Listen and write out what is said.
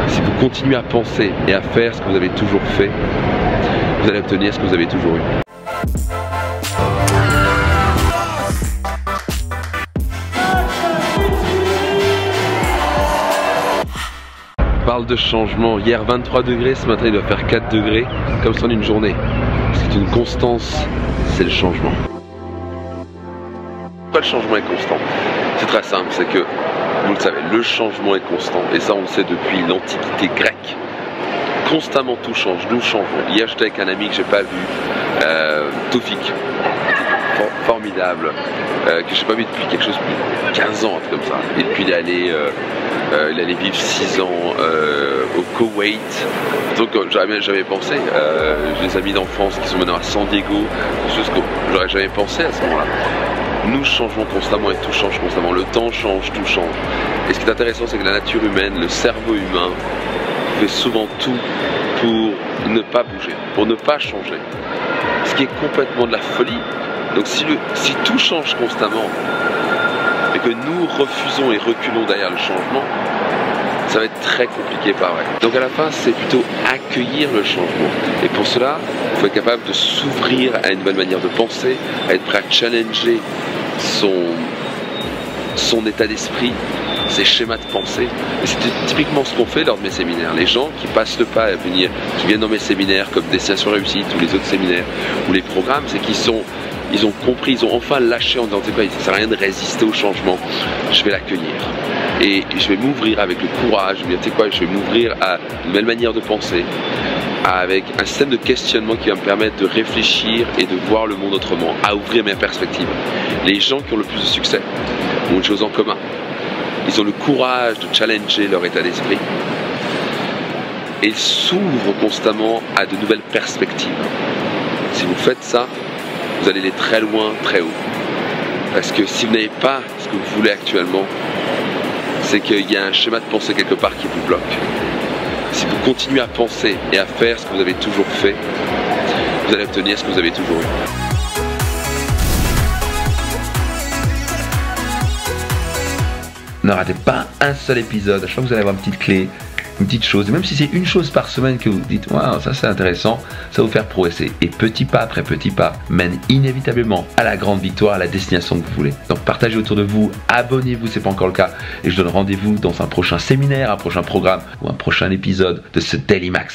Si vous continuez à penser et à faire ce que vous avez toujours fait, vous allez obtenir ce que vous avez toujours eu. On parle de changement. Hier 23 degrés, ce matin il doit faire 4 degrés, comme ça en une journée. C'est une constance, c'est le changement. Pourquoi le changement est constant? C'est très simple, c'est que, vous le savez, le changement est constant. Et ça on le sait depuis l'Antiquité grecque. Constamment tout change, nous changeons. Hier j'étais avec un ami que j'ai pas vu, Taufik, formidable, que j'ai pas vu depuis quelque chose depuis 15 ans, un truc comme ça. Et puis il allait vivre 6 ans au Koweït. Donc j'avais pensé, j'ai des amis d'enfance qui sont maintenant à San Diego, des choses que j'aurais jamais pensé à ce moment-là. Nous changeons constamment et tout change constamment. Le temps change, tout change. Et ce qui est intéressant, c'est que la nature humaine, le cerveau humain, fait souvent tout pour ne pas bouger, pour ne pas changer. Ce qui est complètement de la folie. Donc si tout change constamment et que nous refusons et reculons derrière le changement, ça va être très compliqué pareil. Donc à la fin, c'est plutôt accueillir le changement. Et pour cela, il faut être capable de s'ouvrir à une nouvelle manière de penser, à être prêt à challenger son état d'esprit, ses schémas de pensée. Et c'est typiquement ce qu'on fait lors de mes séminaires. Les gens qui passent le pas à venir, qui viennent dans mes séminaires comme Destination Réussite ou les autres séminaires ou les programmes, c'est ils ont compris, ils ont enfin lâché en disant ça ne sert à rien de résister au changement, je vais l'accueillir. Et je vais m'ouvrir avec le courage, je vais m'ouvrir à une nouvelle manière de penser, avec un système de questionnement qui va me permettre de réfléchir et de voir le monde autrement, à ouvrir mes perspectives. Les gens qui ont le plus de succès ont une chose en commun. Ils ont le courage de challenger leur état d'esprit et ils s'ouvrent constamment à de nouvelles perspectives. Si vous faites ça, vous allez aller très loin, très haut. Parce que si vous n'avez pas ce que vous voulez actuellement, c'est qu'il y a un schéma de pensée quelque part qui vous bloque. Si vous continuez à penser et à faire ce que vous avez toujours fait, vous allez obtenir ce que vous avez toujours eu. Ne ratez pas un seul épisode. À chaque fois que vous allez avoir une petite clé, une petite chose. Et même si c'est une chose par semaine que vous dites, waouh, ça c'est intéressant, ça va vous faire progresser. Et petit pas après petit pas mène inévitablement à la grande victoire, à la destination que vous voulez. Donc partagez autour de vous, abonnez-vous si ce n'est pas encore le cas. Et je donne rendez-vous dans un prochain séminaire, un prochain programme ou un prochain épisode de ce Daily Max.